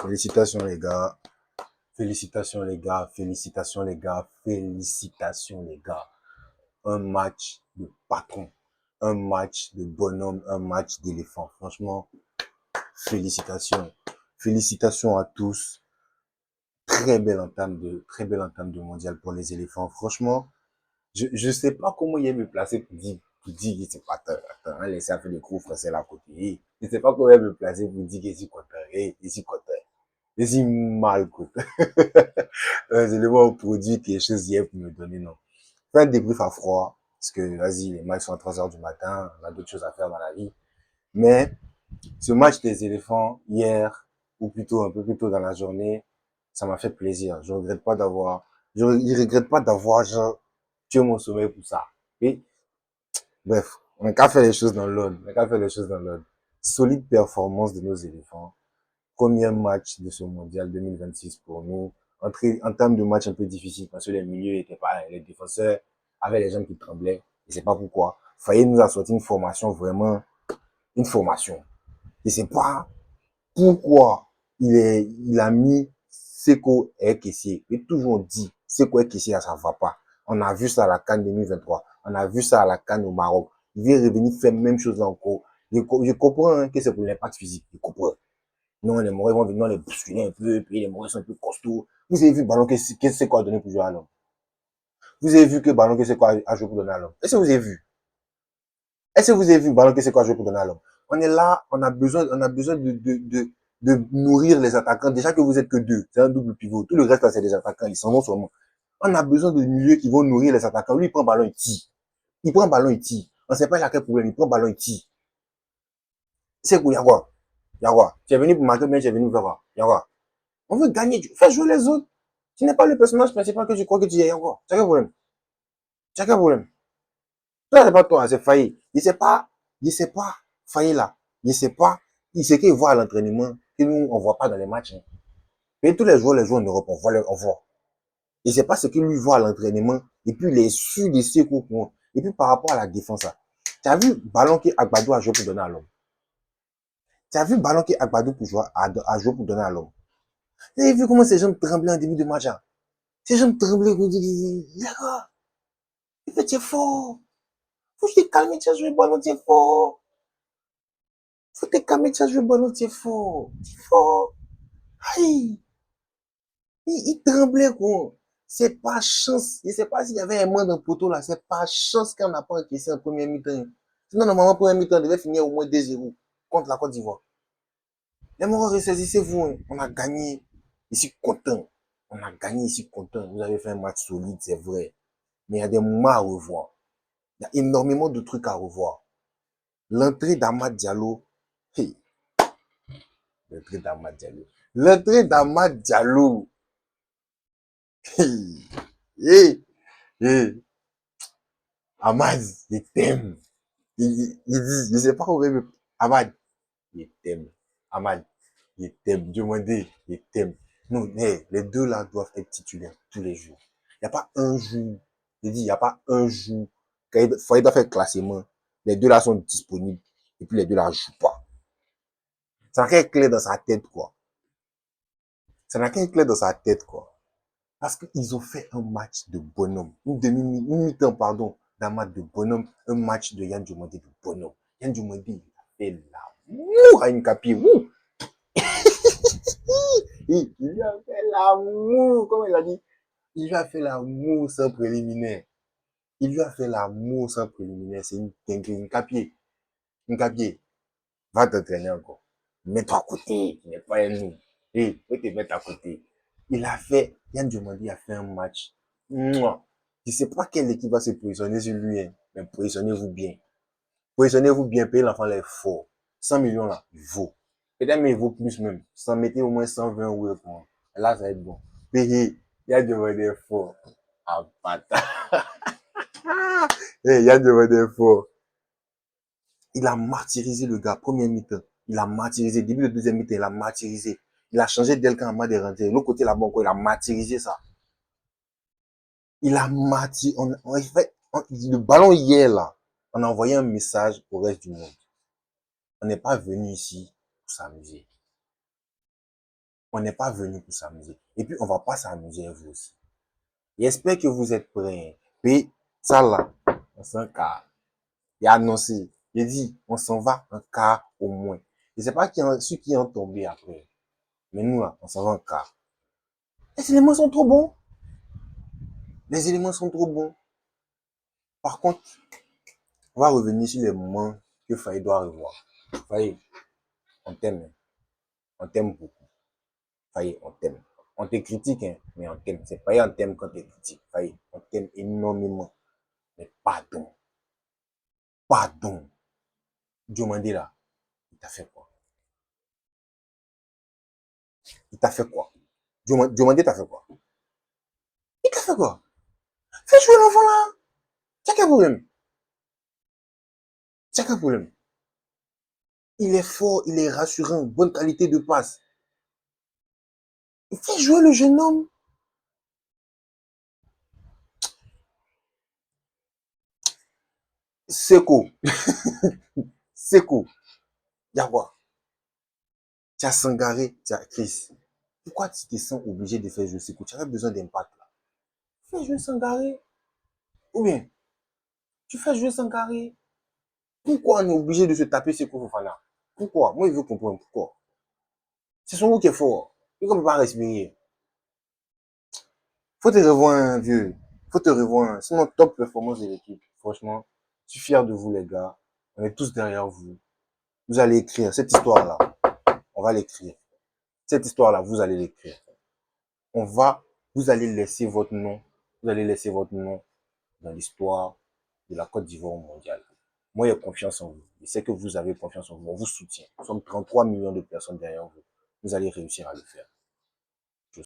Félicitations les gars. Félicitations les gars. Félicitations les gars. Félicitations les gars. Un match de patron. Un match de bonhomme. Un match d'éléphant. Franchement, félicitations. Félicitations à tous. Très belle entame de mondial pour les éléphants. Franchement, je sais pas comment il est me placer pour dire que c'est pas attends, laissez faire le gros français là à côté. Je sais pas comment il est me placer pour dire que c'est content. Ici content. Ici mal content. Les éléments ont produit quelque chose hier pour me donner, non. Fais un débrief à froid, parce que, vas-y, les matchs sont à 3 heures du matin, on a d'autres choses à faire dans la vie. Mais, ce match des éléphants, hier, ou plutôt un peu plus tôt dans la journée, ça m'a fait plaisir. Je regrette pas d'avoir, genre, tué mon sommeil pour ça. Et, bref, on n'a qu'à faire les choses dans l'ordre. On n'a qu'à faire les choses dans l'ordre. Solide performance de nos éléphants. Premier match de ce mondial 2026 pour nous. En termes de match un peu difficile parce que les milieux étaient pas, les défenseurs avaient les jambes qui tremblaient. Je sais pas pourquoi. Faye nous a sorti une formation vraiment, une formation. Je sais pas pourquoi il a mis Seko et Kessié. J'ai toujours dit, Seko et Kessié, ça va pas. On a vu ça à la CAN 2023. On a vu ça à la CAN au Maroc. Il vient revenir faire la même chose encore. Je comprends hein, que c'est pour l'impact physique. Je comprends. Non, les Maoris vont venir les bousculer un peu, puis les Maoris sont un peu costauds. Vous avez vu le ballon que c'est quoi donner pour jouer à l'homme? Vous avez vu que le ballon que c'est quoi à jouer pour donner à l'homme? Est-ce que vous avez vu? Est-ce que vous avez vu le ballon que c'est quoi à jouer pour donner à l'homme? On est là, on a besoin de nourrir les attaquants. Déjà que vous êtes que deux, c'est un double pivot. Tout le reste là, c'est des attaquants, ils s'en vont seulement. On a besoin de milieux qui vont nourrir les attaquants. Lui, il prend le ballon, il tire. Il prend le ballon, il tire. On ne sait pas il a quel problème, il prend le ballon, il tire. C'est quoi, Yagua? Yagua. Tu es venu pour marquer, mais tu es venu pour faire quoi? Yagua. On veut gagner. Fais jouer les autres. Tu n'es pas le personnage principal que tu crois que tu es encore. C'est quel problème? C'est quel problème? Toi, c'est pas toi, c'est Faye. Il sait pas, Faye là. Il sait pas, il sait qu'il voit à l'entraînement, que nous, on voit pas dans les matchs. Hein. Et tous les joueurs en Europe, on voit. Il sait pas ce qu'il lui voit à l'entraînement. Et puis, les su de ses coups. Et puis, par rapport à la défense, là. Tu as vu ballon qui Agbadou a joué pour donner à l'homme. Tu as vu ballon qui Agbadou a joué pour donner à l'homme. Tu as vu comment ces gens tremblaient en début de match, là. Ces gens tremblaient, il fait, c'est fort. Faut te calmer, tu as joué le ballon, c'est fort. Faut te calmer, tu as joué le ballon, c'est fort. C'est fort. Aïe. Il tremblait, quoi. C'est pas chance. Je sais pas s'il y avait un monde dans le poteau, là. C'est pas chance qu'on n'a pas encaissé en première mi-temps. Sinon, normalement, première mi-temps, devait finir au moins 2-0 contre la Côte d'Ivoire. Les morts, ressaisissez-vous. Hein. On a gagné. Ici, content. On a gagné ici, content. Vous avez fait un match solide, c'est vrai. Mais il y a des moments à revoir. Il y a énormément de trucs à revoir. L'entrée d'Amad Diallo, hey, l'entrée d'Amad Diallo. L'entrée d'Amad Diallo, hey, hey, hey. Amad, il t'aime. Il dit, je sais pas où il veut. Amad, il t'aime. Amad, il t'aime. Demandez, il t'aime. Non, hey, les deux là doivent être titulaires tous les jours. Il n'y a pas un jour, je dis, il n'y a pas un jour, quand il doit faire le classement, les deux là sont disponibles, et puis les deux là ne jouent pas. Ça n'a qu'à être clair dans sa tête, quoi. Ça n'a qu'à être clair dans sa tête, quoi. Parce qu'ils ont fait un match de bonhomme. Une mi-temps, pardon, d'un match de bonhomme. Un match de Yann Diomandé de bonhomme. Yann Diomandé, il a fait l'amour à une capier. Il lui a fait l'amour, comme il a dit. Il lui a fait l'amour sans préliminaire. Il lui a fait l'amour sans préliminaire. C'est une capier. Une capier. Va t'entraîner encore. Mets-toi à côté. Tu n'es pas un nous. Et faut te mettre à côté. Yann Diomandi a fait un match. Mouah. Je ne sais pas quelle équipe va se positionner sur lui, hein, mais positionnez-vous bien. Positionnez-vous bien, payez l'enfant les fort. 100 millions là, il vaut. Peut-être mais il vaut plus même. Sans mettez au moins 120 euros pour moi. Là, ça va être bon. Payez. Yann Diomandi fort. Ah, bâtard. Yann Diomandi fort. Il a martyrisé le gars, première mi-temps. Il a martyrisé. Début de deuxième mi-temps, il a martyrisé. Il a changé d'Elkan en mode rentré. L'autre côté, là-bas, il a martyrisé ça. Il a martyrisé. Le ballon hier, là, on a envoyé un message au reste du monde. On n'est pas venu ici pour s'amuser. On n'est pas venu pour s'amuser. Et puis, on va pas s'amuser vous aussi. J'espère que vous êtes prêts. Puis, ça là, on s'en car. Il a annoncé. Il dit, on s'en va un quart au moins. Je sais pas ceux qui ont tombé après. Mais nous, là, on s'en va un quart. Les éléments sont trop bons. Les éléments sont trop bons. Par contre, on va revenir sur les moments que Faye doit revoir. Faye, on t'aime. On t'aime beaucoup. Faye, on t'aime. On te critique, hein, mais on t'aime. C'est pas on t'aime quand tu critiques. Faye, on t'aime énormément. Mais pardon. Pardon. Diomandé là, il t'a fait quoi? Il t'a fait quoi? Diomandé t'a fait quoi? Il t'a fait quoi? Fais jouer l'enfant là. C'est quel problème? C'est quel problème? Il est fort, il est rassurant, bonne qualité de passe. Fais jouer le jeune homme. Seko. Seko. Y'a tu as Sangaré, tu as Chris. Pourquoi tu te sens obligé de faire jouer Seko? Tu avais besoin d'impact là. Fais jouer Sangaré. Ou bien, tu fais jouer Sangaré. Pourquoi on est obligé de se taper Seko Fofana? Pourquoi? Moi, je veux comprendre pourquoi. C'est son goût qui est fort. Il ne peut pas respirer. Faut te revoir, vieux. Faut te revoir. C'est notre top performance de l'équipe. Franchement, je suis fier de vous, les gars. On est tous derrière vous. Vous allez écrire cette histoire-là. On va l'écrire. Cette histoire-là, vous allez l'écrire. Vous allez laisser votre nom. Vous allez laisser votre nom dans l'histoire de la Côte d'Ivoire mondiale. Moi, j'ai confiance en vous. Je sais que vous avez confiance en vous. On vous soutient. Nous sommes 33 millions de personnes derrière vous. Vous allez réussir à le faire.